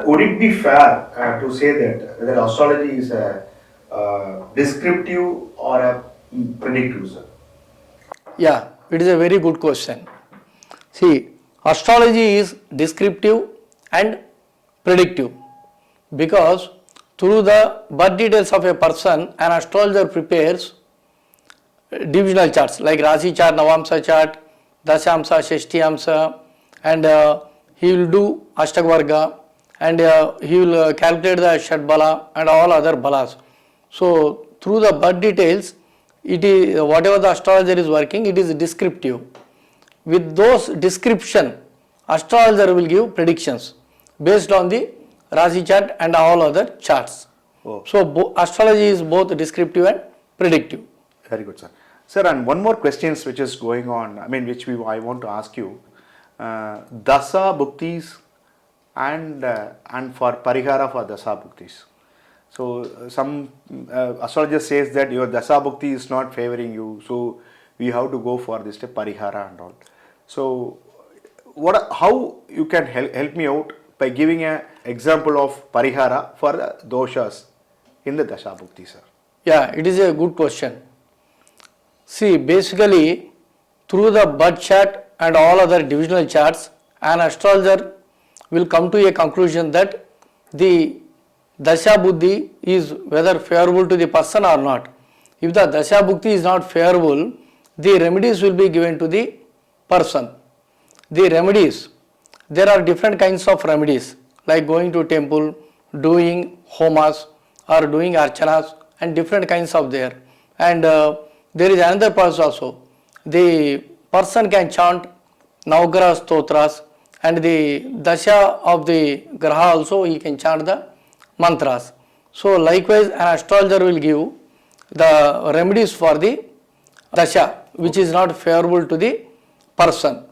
would it be fair to say that whether astrology is a descriptive or a predictive, sir? Yeah, it is a very good question. See, astrology is descriptive and predictive because through the birth details of a person, an astrologer prepares divisional charts like Rasi chart, Navamsa chart, Dashamsa, Shashtiamsa, and he will do Ashtagvarga, and he will calculate the Shatbala and all other balas. So through the birth details, it is whatever the astrologer is working, it is descriptive. With those description, astrologer will give predictions based on the Rasi chart and all other charts. Oh. So astrology is both descriptive and predictive. Very good, sir. Sir, and one more question which is going on, which I want to ask you. Dasa Bhuktis and for Parihara for Dasa Bhuktis. So, some astrologer says that your Dasa Bhukti is not favoring you, so we have to go for this Parihara and all. So, how you can help me out by giving an example of Parihara for the doshas in the Dasha Bhukti, sir? Yeah, it is a good question. See, basically, through the birth chart and all other divisional charts, an astrologer will come to a conclusion that the Dasha Buddhi is whether favorable to the person or not. If the Dasha Bhukti is not favorable, the remedies will be given to the person. The remedies, there are different kinds of remedies like going to temple, doing homas or doing archanas and different kinds of there. And there is another process also. The person can chant Navagraha Stotras and the Dasha of the Graha also he can chant the mantras. So likewise an astrologer will give the remedies for the Dasha which is not favorable to the person.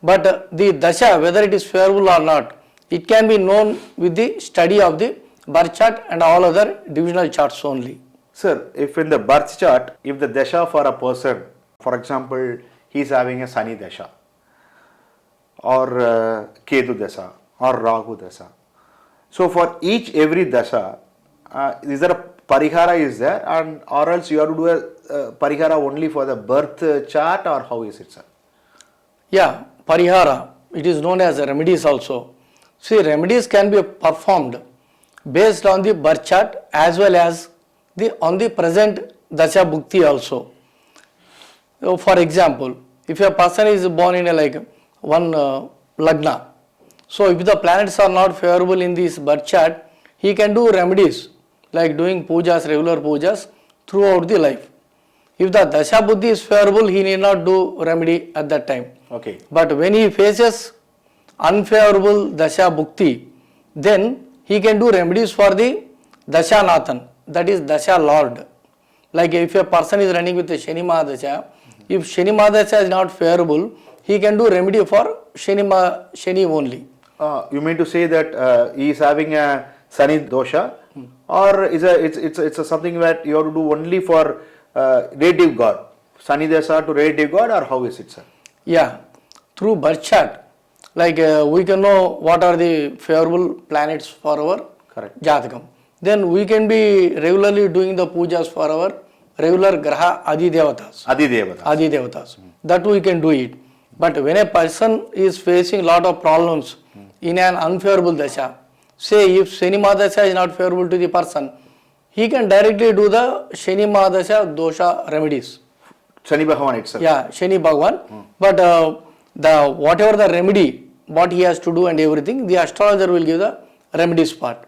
But the Dasha, whether it is favorable or not, it can be known with the study of the birth chart and all other divisional charts only. Sir, if in the birth chart, if the Dasha for a person, for example, he is having a Sani Dasha or Ketu Dasha or Rahu Dasha. So for every Dasha, is there a Parihara is there, and or else you have to do a Parihara only for the birth chart, or how is it, sir? Yeah, Parihara, it is known as remedies also. See, remedies can be performed based on the birth chart as well as on the present Dasha Bhukti also. So for example, if a person is born in one Lagna, so if the planets are not favorable in this birth chart, he can do remedies like doing pujas, regular pujas throughout the life. If the Dasha Buddhi is favorable, he need not do remedy at that time. Okay. But when he faces unfavorable Dasha Bhukti, then he can do remedies for the Dasha Nathan, that is Dasha Lord. Like if a person is running with the Shani Mahadasha, if Shani Mahadasha is not favorable, he can do remedy for Shani only. You mean to say that he is having a Sani dosha, or it's something that you have to do only for relative god, Sani Dasha to relative god, or how is it, sir? Yeah, through birth chart, we can know what are the favorable planets for our Correct. Jatakam. Then we can be regularly doing the pujas for our regular Graha Adi Devatas. Adi Devatas. That we can do it. But when a person is facing lot of problems in an unfavorable Dasha, say if Shani Mahadasha is not favorable to the person, he can directly do the Shani Mahadasha dosha remedies. Shani Bhagavan itself. Yeah, Shani Bhagavan. But the whatever the remedy, what he has to do and everything, the astrologer will give the remedies part.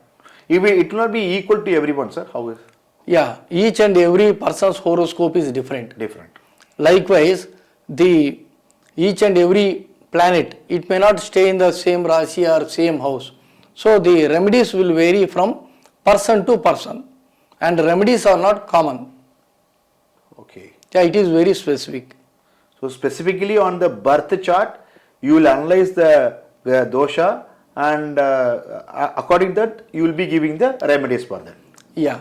It will not be equal to everyone, sir. How is? Yeah, each and every person's horoscope is different. Different. Likewise, each and every planet, it may not stay in the same Rasi or same house. So the remedies will vary from person to person, and remedies are not common. Okay. Yeah, it is very specific. So specifically on the birth chart, you will analyze the dosha, and according to that, you will be giving the remedies for that. Yeah.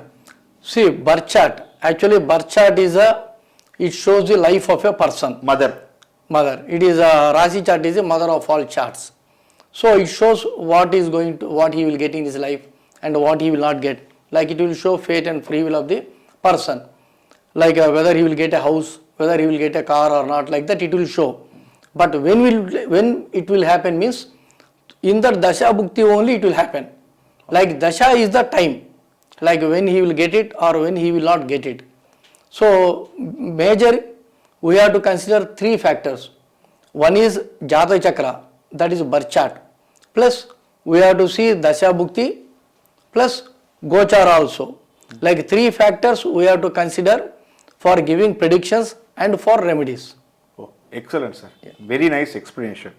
See, birth chart. Actually, birth chart it shows the life of a person. Mother. It is a Rasi chart is a mother of all charts. So it shows what is going to, what he will get in his life and what he will not get. Like it will show fate and free will of the person. Like whether he will get a house, whether he will get a car or not, like that it will show. But when it will happen means in the dasha bhukti only it will happen. Like dasha is the time, like when he will get it or when he will not get it. So major we have to consider three factors. One is Jataka Chakra, that is birth chart. Plus we have to see dasha bhukti plus gochara also. Like three factors we have to consider for giving predictions and for remedies. Oh, excellent, sir. Very nice explanation.